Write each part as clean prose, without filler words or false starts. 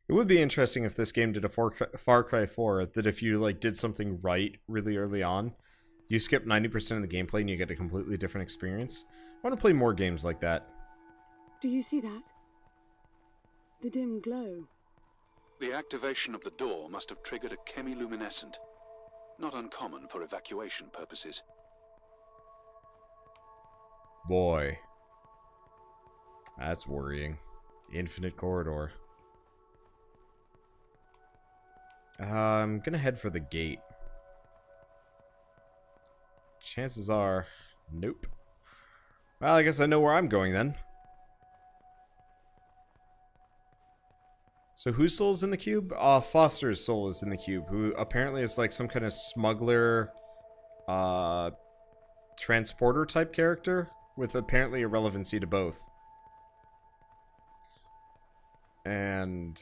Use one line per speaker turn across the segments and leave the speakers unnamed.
It would be interesting if this game did a Far Cry 4 that if you like did something right really early on, you skip 90% of the gameplay and you get a completely different experience. I want to play more games like that.
Do you see that? The dim glow.
The activation of the door must have triggered a chemiluminescent. Not uncommon for evacuation purposes.
Boy. That's worrying. Infinite corridor. I'm gonna head for the gate. Chances are... Nope. Well, I guess I know where I'm going then. So whose soul is in the cube? Foster's soul is in the cube, who apparently is like some kind of smuggler, transporter type character, with apparently a relevancy to both. And...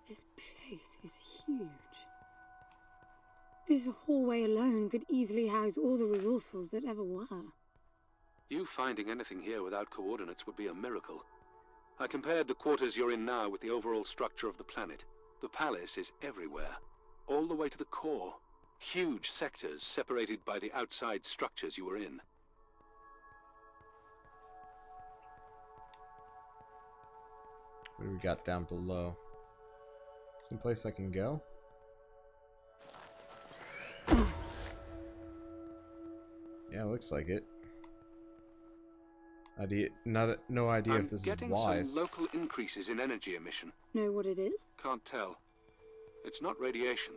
This place is huge. This hallway alone could easily house all the resourcefuls that ever were.
You finding anything here without coordinates would be a miracle. I compared the quarters you're in now with the overall structure of the planet. The palace is everywhere, all the way to the core. Huge sectors separated by the outside structures you were in.
What do we got down below? Someplace I can go? Yeah, looks like it. No idea if this is wise.
I'm getting some local increases in energy emission.
Know what it is?
Can't tell. It's not radiation.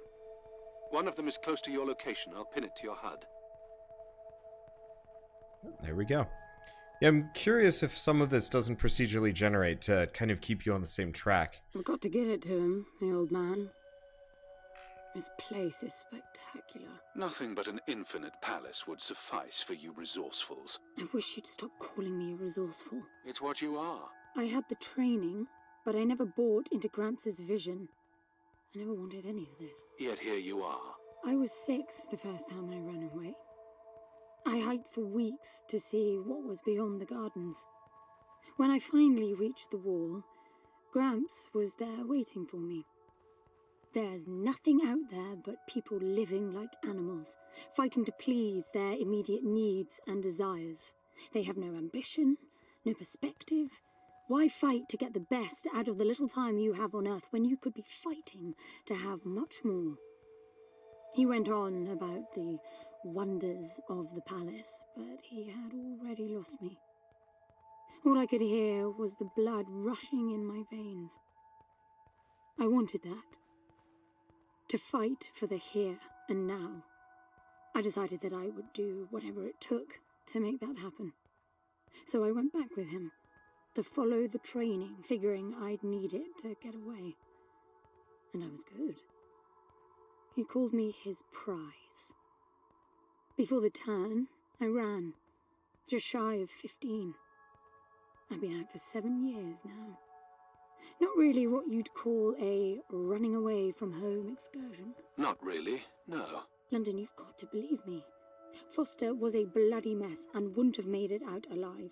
One of them is close to your location. I'll pin it to your HUD.
There we go. Yeah, I'm curious if some of this doesn't procedurally generate to kind of keep you on the same track.
I've got to give it to him, the old man. This place is spectacular.
Nothing but an infinite palace would suffice for you resourcefuls.
I wish you'd stop calling me a resourceful.
It's what you are.
I had the training, but I never bought into Gramps' vision. I never wanted any of this.
Yet here you are.
I was 6 the first time I ran away. I hiked for weeks to see what was beyond the gardens. When I finally reached the wall, Gramps was there waiting for me. There's nothing out there but people living like animals, fighting to please their immediate needs and desires. They have no ambition, no perspective. Why fight to get the best out of the little time you have on Earth when you could be fighting to have much more? He went on about the wonders of the palace, but he had already lost me. All I could hear was the blood rushing in my veins. I wanted that. To fight for the here and now. I decided that I would do whatever it took to make that happen. So I went back with him, to follow the training, figuring I'd need it to get away. And I was good. He called me his prize. Before the turn, I ran, just shy of 15. I've been out for 7 years now. Not really what you'd call a running away from home excursion.
Not really, no.
London, you've got to believe me. Foster was a bloody mess and wouldn't have made it out alive.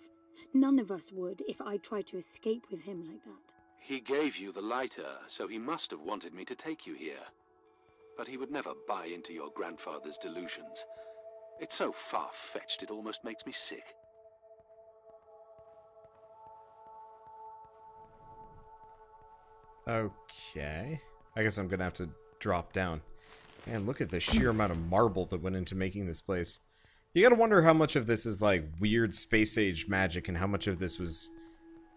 None of us would if I tried to escape with him like that.
He gave you the lighter, so he must have wanted me to take you here. But he would never buy into your grandfather's delusions. It's so far-fetched it almost makes me sick.
Okay. I guess I'm gonna have to drop down. Man, look at the sheer amount of marble that went into making this place. You gotta wonder how much of this is like weird space age magic and how much of this was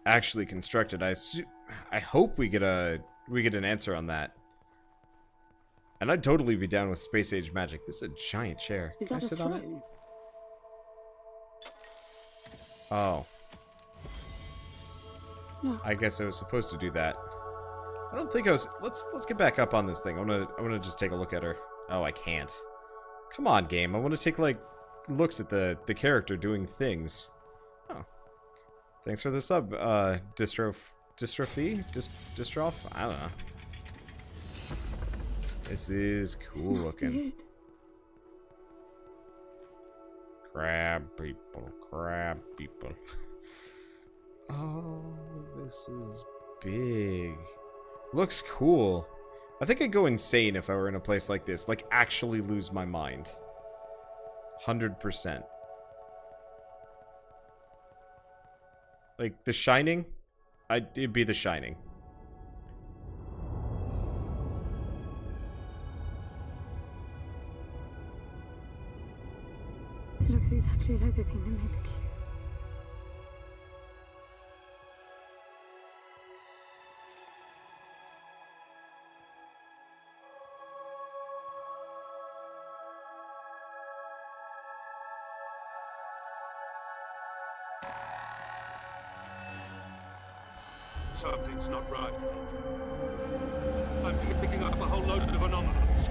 actually constructed. I hope we get an answer on that. And I'd totally be down with space age magic. This is a giant chair.
Is
Can I
that a
sit on it?
throne?
Oh.
No.
I guess I was supposed to do that. I don't think I was. Let's get back up on this thing. I wanna just take a look at her. Oh, I can't. Come on, game. I want to take like looks at the character doing things. Oh. Thanks for the sub, dystroph. I don't know. This is cool looking. Crab people. Oh, this is big. Looks cool. I think I'd go insane if I were in a place like this. Like, actually lose my mind. 100%. Like, The Shining? It'd be The Shining.
It looks exactly like the thing that made the cube.
Something's not right. I'm picking up a whole load of anomalies.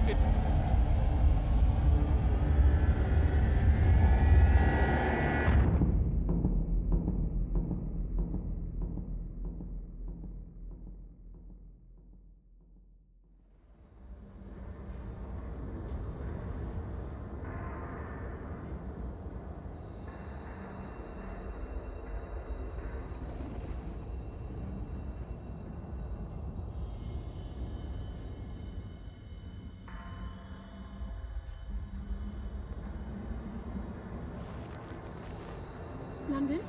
London?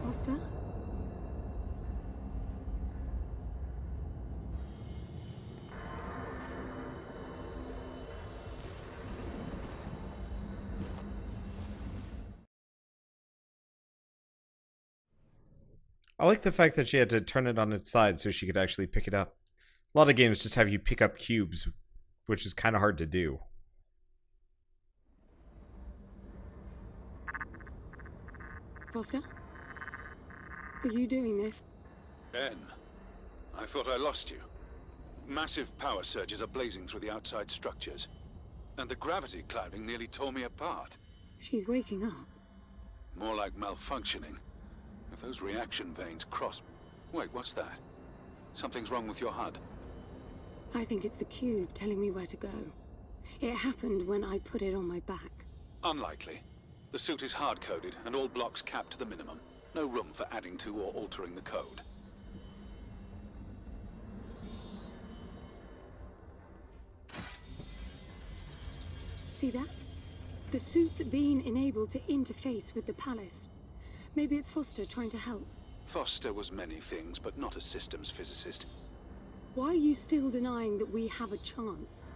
Foster?
I like the fact that she had to turn it on its side so she could actually pick it up. A lot of games just have you pick up cubes, which is kind of hard to do.
Foster? Are you doing this?
Ben, I thought I lost you. Massive power surges are blazing through the outside structures. And the gravity clouding nearly tore me apart.
She's waking up.
More like malfunctioning. If those reaction veins cross... Wait, what's that? Something's wrong with your HUD.
I think it's the cube telling me where to go. It happened when I put it on my back.
Unlikely. The suit is hard-coded, and all blocks capped to the minimum. No room for adding to or altering the code.
See that? The suit's been enabled to interface with the palace. Maybe it's Foster trying to help.
Foster was many things, but not a systems physicist.
Why are you still denying that we have a chance?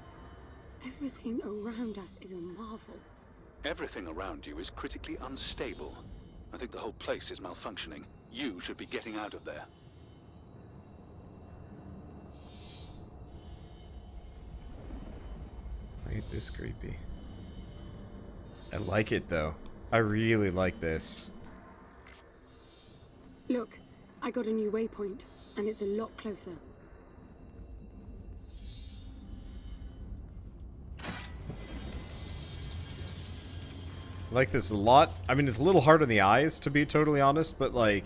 Everything around us is a marvel.
Everything around you is critically unstable. I think the whole place is malfunctioning. You should be getting out of there.
Ain't this creepy? I like it though. I really like this.
Look, I got a new waypoint, and it's a lot closer.
I like this a lot. I mean, it's a little hard on the eyes, to be totally honest, but like,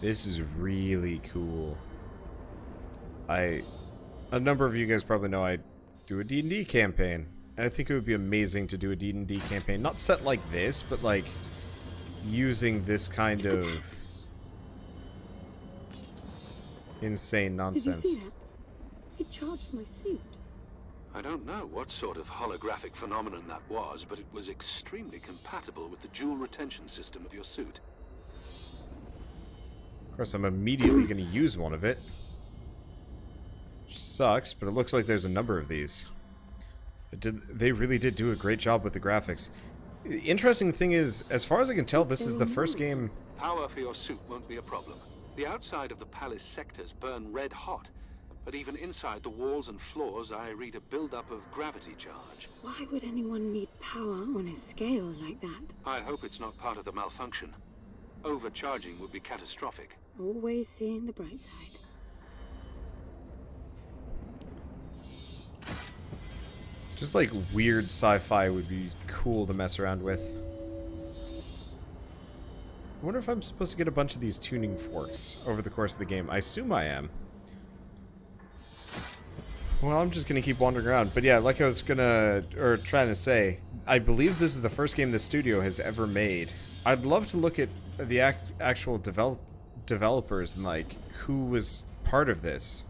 this is really cool. A number of you guys probably know I do a D&D campaign, and I think it would be amazing to do a D&D campaign, not set like this, but like, using this kind of insane nonsense.
Did you see that? It charged my suit.
I don't know what sort of holographic phenomenon that was, but it was extremely compatible with the dual retention system of your suit.
Of course, I'm immediately going to use one of it. Which sucks, but it looks like there's a number of these. They really did do a great job with the graphics. The interesting thing is, as far as I can tell, this is the first game...
Power for your suit won't be a problem. The outside of the palace sectors burn red hot, but even inside the walls and floors I read a build-up of gravity charge.
Why would anyone need power on a scale like that?
I hope it's not part of the malfunction. Overcharging would be catastrophic.
Always seeing the bright side.
Just like weird sci-fi would be cool to mess around with. I wonder if I'm supposed to get a bunch of these tuning forks over the course of the game. I assume I am. Well, I'm just gonna keep wandering around. But yeah, like I was trying to say, I believe this is the first game the studio has ever made. I'd love to look at the actual developers and like who was part of this.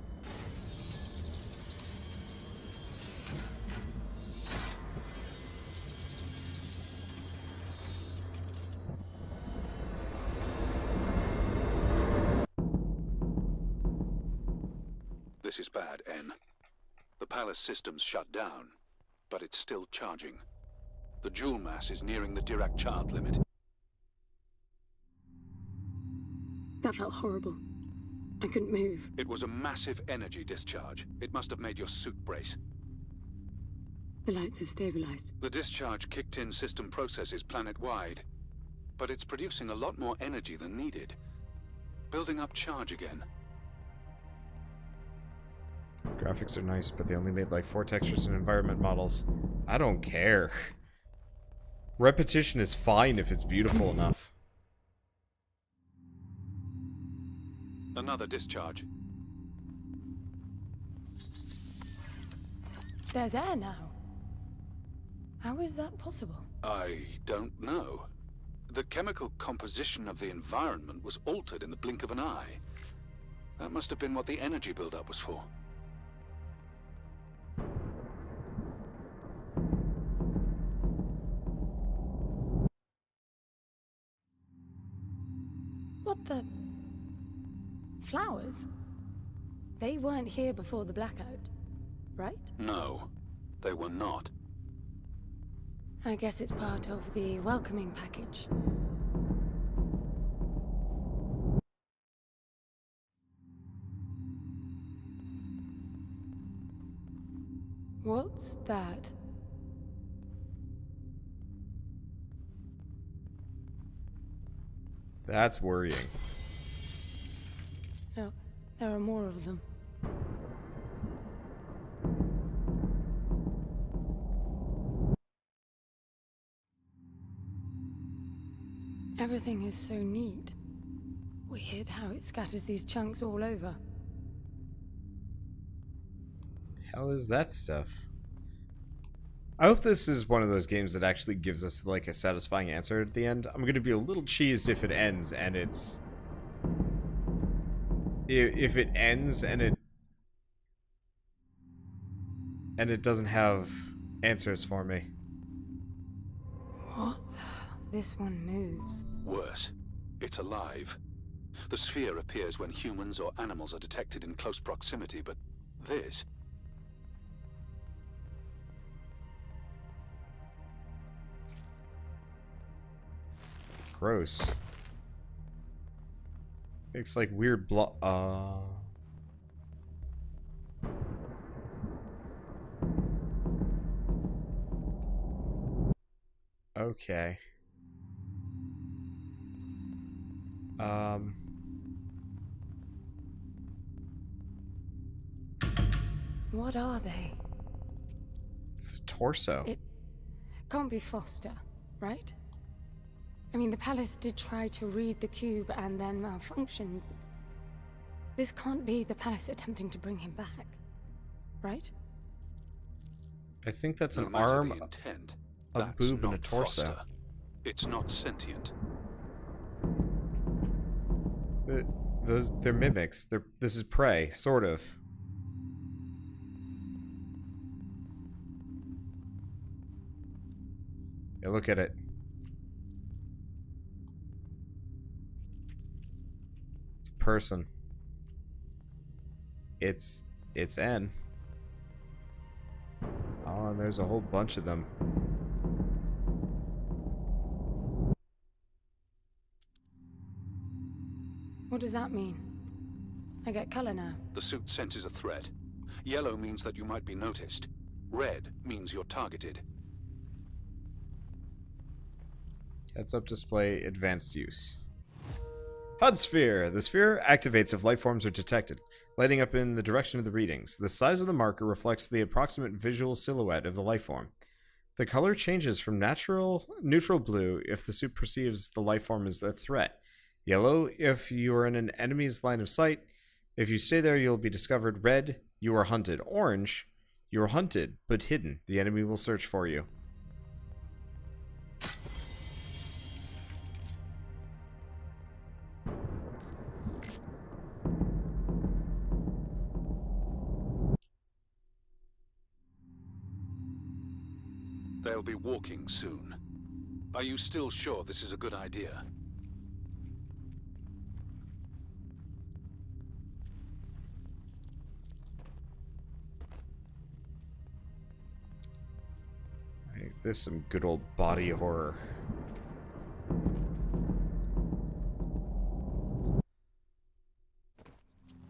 This is bad, N. The palace system's shut down, but it's still charging. The jewel mass is nearing the Dirac child limit.
That felt horrible. I couldn't move.
It was a massive energy discharge. It must have made your suit brace.
The lights have stabilized.
The discharge kicked in system processes planet-wide, but it's producing a lot more energy than needed. Building up charge again.
Graphics are nice, but they only made like 4 textures and environment models. I don't care. Repetition is fine if it's beautiful enough.
Another discharge.
There's air now. How is that possible?
I don't know. The chemical composition of the environment was altered in the blink of an eye. That must have been what the energy buildup was for.
What the... Flowers? They weren't here before the blackout, right?
No, they were not.
I guess it's part of the welcoming package. What's that?
That's worrying.
Oh, there are more of them. Everything is so neat. Weird how it scatters these chunks all over.
Hell is that stuff? I hope this is one of those games that actually gives us like a satisfying answer at the end. I'm gonna be a little cheesed if it ends and it's... If it ends and it doesn't have answers for me.
What the... This one moves.
Worse, it's alive. The sphere appears when humans or animals are detected in close proximity, but this...
Gross. Makes like weird Okay.
What are they?
It's a torso.
It can't be Foster, right? I mean, the palace did try to read the cube and then malfunctioned. This can't be the palace attempting to bring him back, right?
I think that's
No
an
matter
arm,
the intent,
a
that's
boob, and a
not
torso.
Foster. It's not sentient.
They're mimics. This is prey, sort of. Yeah, look at it. It's a person. It's N. Oh, and there's a whole bunch of them.
What does that mean? I get color now.
The suit senses a threat. Yellow means that you might be noticed. Red means you're targeted.
Heads-up display, advanced use. HUD sphere. The sphere activates if life forms are detected, lighting up in the direction of the readings. The size of the marker reflects the approximate visual silhouette of the life form. The color changes from neutral blue if the suit perceives the life form as a threat. Yellow if you are in an enemy's line of sight. If you stay there, you'll be discovered. Red, you are hunted. Orange, you are hunted, but hidden. The enemy will search for you.
they'll be walking soon. Are you still sure this is a good idea?
Right, this is some good old body horror.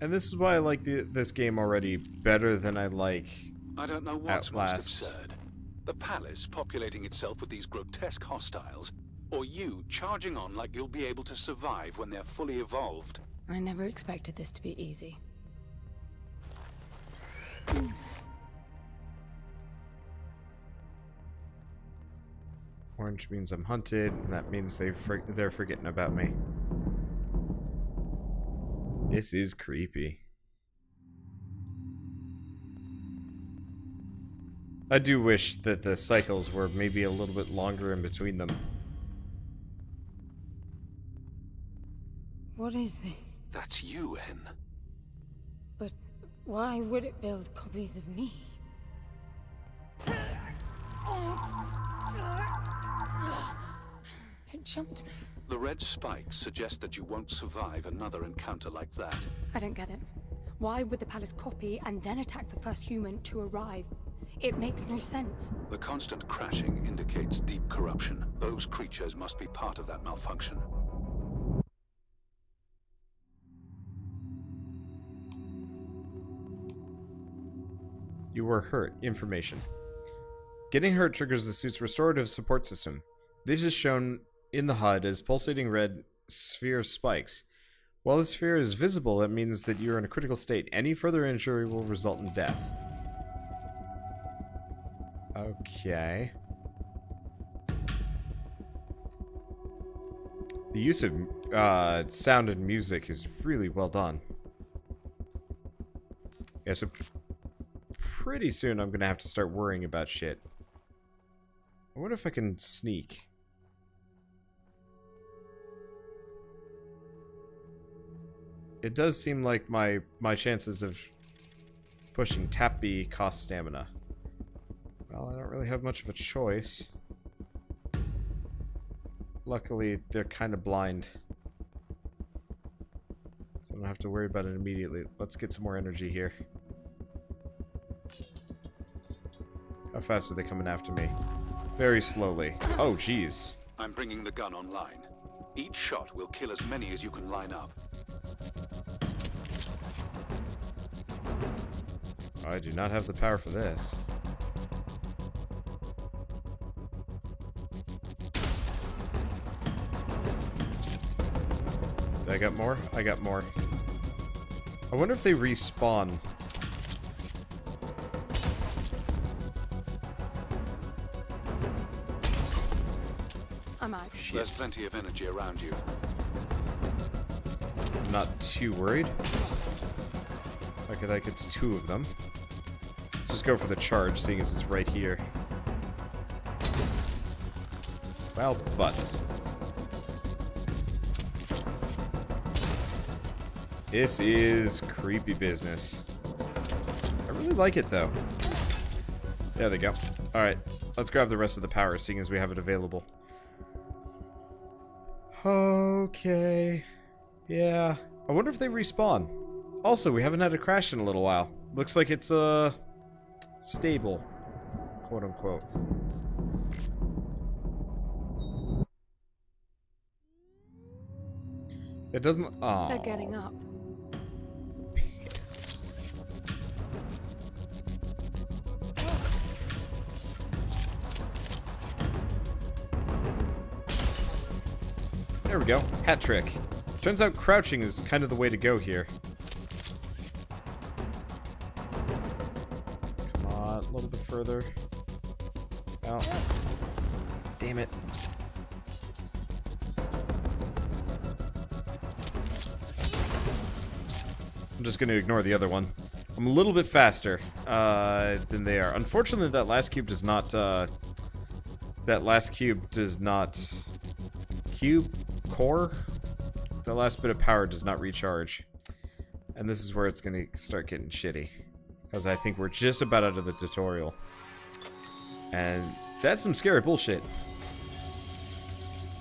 And this is why I like this game already better than I like
I don't know what's most
Outlast.
absurd. The palace populating itself with these grotesque hostiles, or you charging on like you'll be able to survive when they're fully evolved.
I never expected this to be easy.
Orange means I'm hunted, and that means they're forgetting about me. This is creepy. I do wish that the cycles were maybe a little bit longer in between them.
What is this?
That's you, Hen.
But why would it build copies of me? It jumped me.
The red spikes suggest that you won't survive another encounter like that.
I don't get it. Why would the palace copy and then attack the first human to arrive? It makes no sense.
The constant crashing indicates deep corruption. Those creatures must be part of that malfunction.
You were hurt. Information. Getting hurt triggers the suit's restorative support system. This is shown in the HUD as pulsating red sphere spikes. While the sphere is visible, that means that you're in a critical state. Any further injury will result in death. Okay. The use of sound and music is really well done. Yeah, so pretty soon I'm gonna have to start worrying about shit. I wonder if I can sneak. It does seem like my chances of pushing tap B cost stamina. Well, I don't really have much of a choice. Luckily, they're kind of blind. So I don't have to worry about it immediately. Let's get some more energy here. How fast are they coming after me? Very slowly. Oh, jeez.
I'm bringing the gun online. Each shot will kill as many as you can line up.
I do not have the power for this. Did I got more? I got more. I wonder if they respawn.
I'm out.
There's plenty of energy around you.
I'm not too worried. Like it's two of them. Let's just go for the charge, seeing as it's right here. Well, butts. This is creepy business. I really like it, though. There they go. Alright, let's grab the rest of the power, seeing as we have it available. Okay. Yeah. I wonder if they respawn. Also, we haven't had a crash in a little while. Looks like it's, stable. Quote unquote. It doesn't. Oh.
They're getting up.
Piss. There we go. Hat trick. Turns out crouching is kind of the way to go here. Come on, a little bit further. Oh. Damn it. I'm just going to ignore the other one. I'm a little bit faster than they are. Unfortunately, that last cube does not... Core? The last bit of power does not recharge. And this is where it's going to start getting shitty. Because I think we're just about out of the tutorial. And That's some scary bullshit.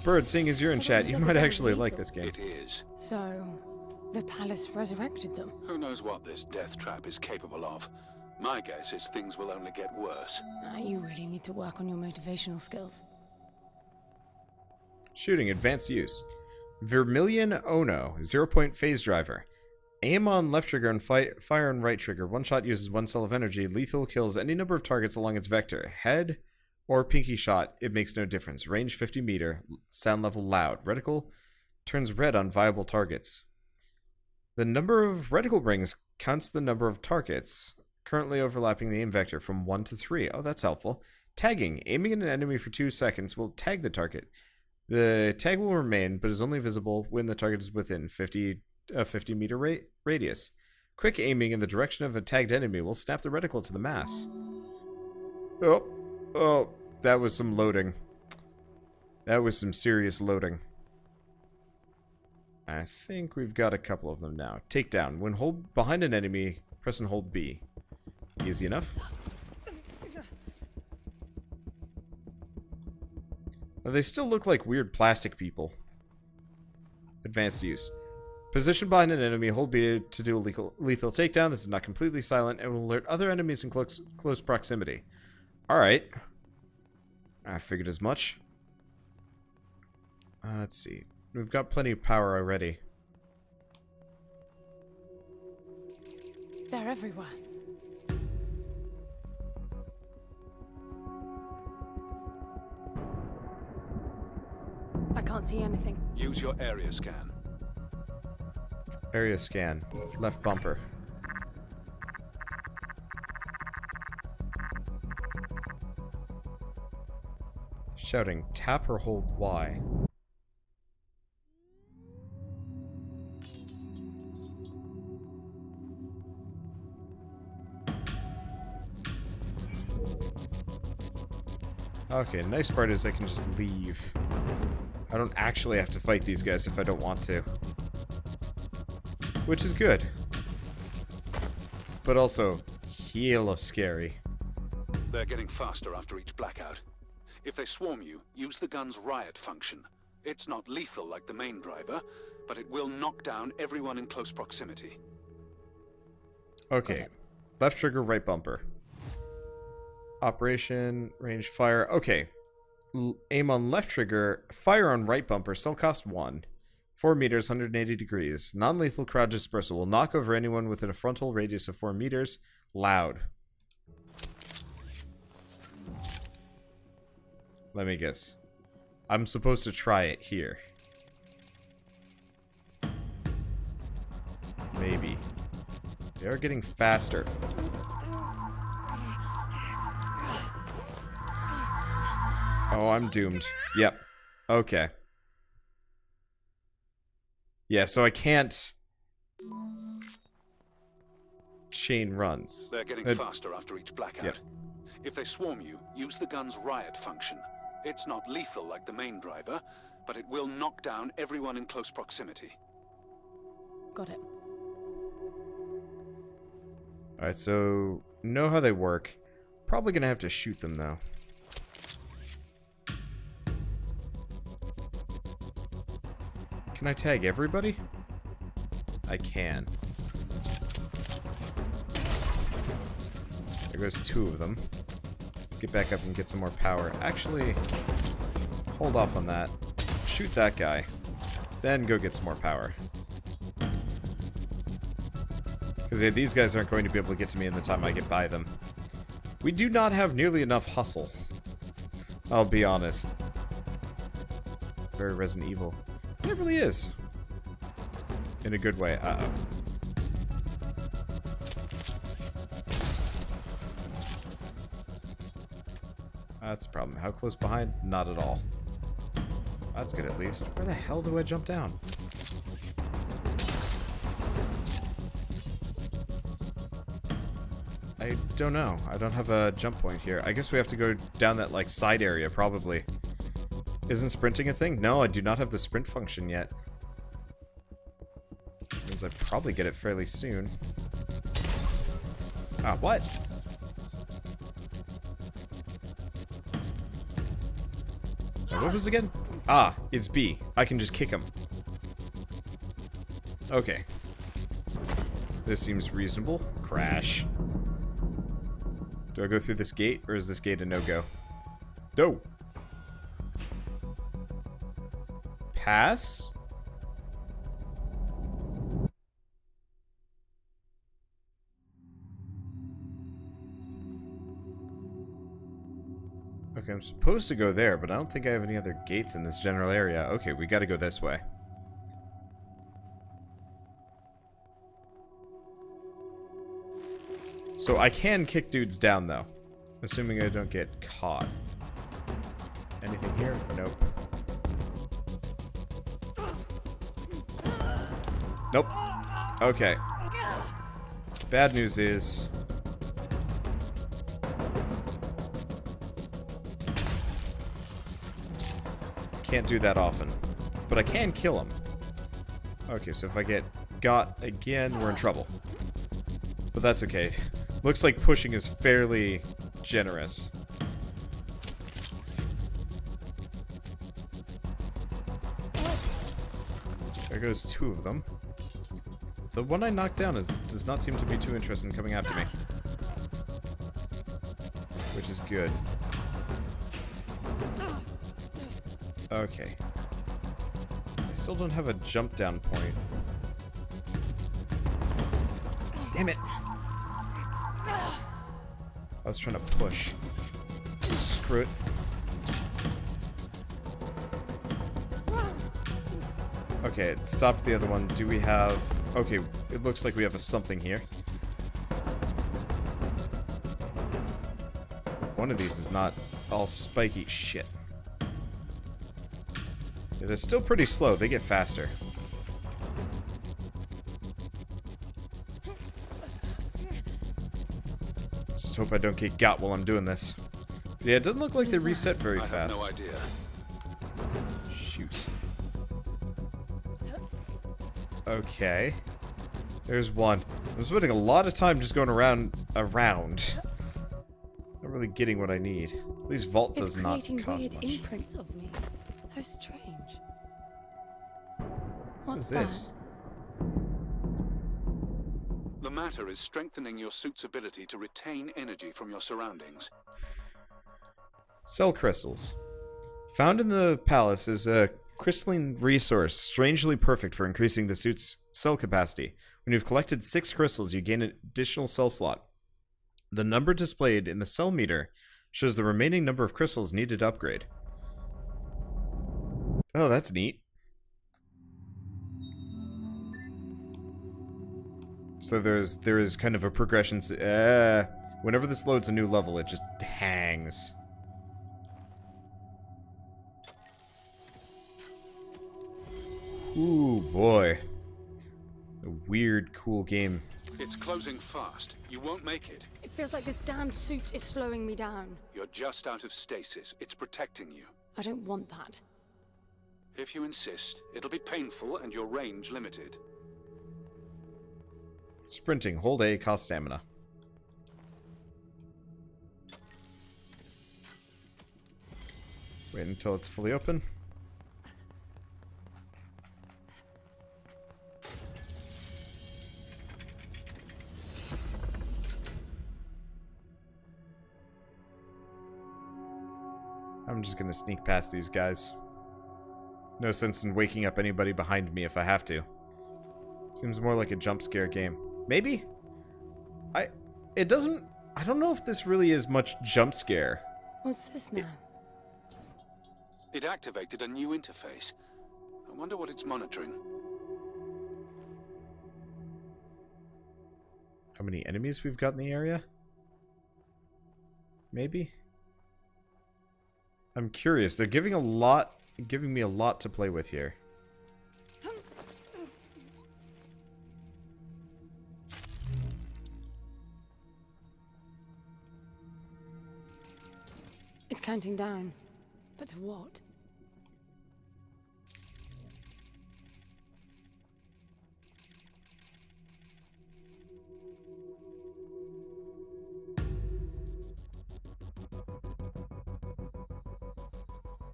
Bird, seeing as you're in chat, you might actually like this game.
It is.
So, the palace resurrected them.
Who knows what this death trap is capable of? My guess is things will only get worse.
You really need to work on your motivational skills.
Shooting, advanced use. Vermilion Ono, 0-point phase driver. Aim on left trigger and fire on right trigger. One shot uses 1 cell of energy. Lethal kills any number of targets along its vector. Head or pinky shot, it makes no difference. Range 50 meter. Sound level loud. Reticle turns red on viable targets. The number of reticle rings counts the number of targets currently overlapping the aim vector from 1 to 3. Oh, that's helpful. Tagging. Aiming at an enemy for 2 seconds will tag the target. The tag will remain, but is only visible when the target is within 50 meter radius. Quick aiming in the direction of a tagged enemy will snap the reticle to the mass. Oh, that was some loading. That was some serious loading. I think we've got a couple of them now. Takedown. When hold behind an enemy, press and hold B. Easy enough. They still look like weird plastic people. Advanced use. Position behind an enemy, hold B to do a lethal takedown. This is not completely silent and will alert other enemies in close proximity. Alright. I figured as much. Let's see. We've got plenty of power already.
They're everywhere. I can't see anything.
Use your area scan.
Area scan. Left bumper. Shouting, tap or hold Y. Okay, nice part is I can just leave. I don't actually have to fight these guys if I don't want to. Which is good. But also, hella scary.
They're getting faster after each blackout. If they swarm you, use the gun's riot function. It's not lethal like the main driver, but it will knock down everyone in close proximity.
Okay. Left trigger, right bumper. Operation, range, fire. Okay. Aim on left trigger, fire on right bumper, cell cost 1. 4 meters, 180 degrees. Non-lethal crowd dispersal will knock over anyone within a frontal radius of 4 meters. Loud. Let me guess. I'm supposed to try it here. Maybe. They are getting faster. Oh, I'm doomed. Yep. Okay. Yeah, so I can't chain runs.
They're getting faster after each blackout.
Yep.
If they swarm you, use the gun's riot function. It's not lethal like the main driver, but it will knock down everyone in close proximity.
Got it.
Alright, so know how they work. Probably gonna have to shoot them though. Can I tag everybody? I can. There goes 2 of them. Let's get back up and get some more power. Actually, hold off on that. Shoot that guy. Then go get some more power. Because these guys aren't going to be able to get to me in the time I get by them. We do not have nearly enough hustle. I'll be honest. Very Resident Evil. It really is. In a good way. Uh-oh. That's the problem. How close behind? Not at all. That's good at least. Where the hell do I jump down? I don't know. I don't have a jump point here. I guess we have to go down that, like, side area, probably. Isn't sprinting a thing? No, I do not have the sprint function yet. Means I probably get it fairly soon. Ah, what? What was it again? Ah, it's B. I can just kick him. Okay. This seems reasonable. Crash. Do I go through this gate, or is this gate a no-go? No! Pass? Okay, I'm supposed to go there, but I don't think I have any other gates in this general area. Okay, we gotta go this way. So I can kick dudes down, though. Assuming I don't get caught. Anything here? Nope. Nope. Okay. Bad news is... can't do that often. But I can kill him. Okay, so if I get got again, we're in trouble. But that's okay. Looks like pushing is fairly generous. There goes two of them. The one I knocked down does not seem to be too interested in coming after me. Which is good. Okay. I still don't have a jump down point. Damn it! I was trying to push. Screw it. Okay, it stopped the other one. Do we have... okay, it looks like we have a something here. One of these is not all spiky shit. Yeah, they're still pretty slow. They get faster. Just hope I don't get got while I'm doing this. But yeah, it doesn't look like they reset very fast.
I have no idea.
Shoot. Okay. There's one. I'm spending a lot of time just going around. Not really getting what I need. At least vault does not cost much.
It's creating weird imprints of me. How strange.
What is this?
The matter is strengthening your suit's ability to retain energy from your surroundings.
Cell crystals. Found in the palace is a crystalline resource strangely perfect for increasing the suit's cell capacity. When you've collected 6 crystals, you gain an additional cell slot. The number displayed in the cell meter shows the remaining number of crystals needed to upgrade. Oh, that's neat. So there is kind of a progression. Whenever this loads a new level, it just hangs. Ooh, boy. A weird, cool game.
It's closing fast. You won't make it.
It feels like this damn suit is slowing me down.
You're just out of stasis. It's protecting you.
I don't want that.
If you insist, it'll be painful and your range limited.
Sprinting. Hold A, cost stamina. Wait until it's fully open. I'm just gonna sneak past these guys. No sense in waking up anybody behind me if I have to. Seems more like a jump scare game. Maybe? I don't know if this really is much jump scare.
What's this now?
It activated a new interface. I wonder what it's monitoring.
How many enemies we've got in the area? Maybe? I'm curious. They're giving me a lot to play with here.
It's counting down. But to what?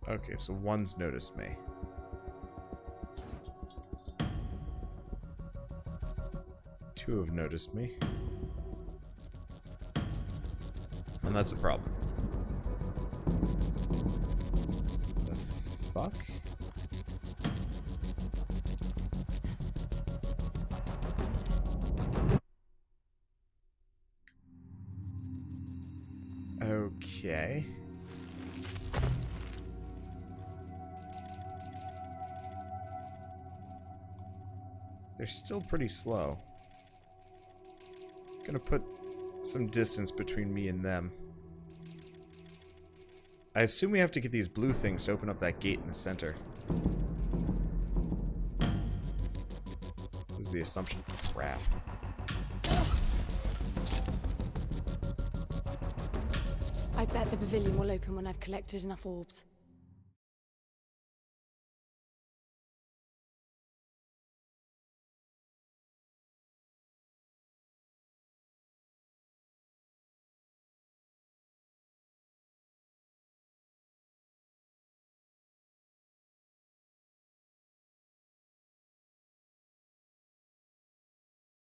Okay, so one's noticed me. Two have noticed me. And that's a problem. The fuck? Okay. They're still pretty slow. Gonna put some distance between me and them. I assume we have to get these blue things to open up that gate in the center. This is the assumption. Crap.
I bet the pavilion will open when I've collected enough orbs.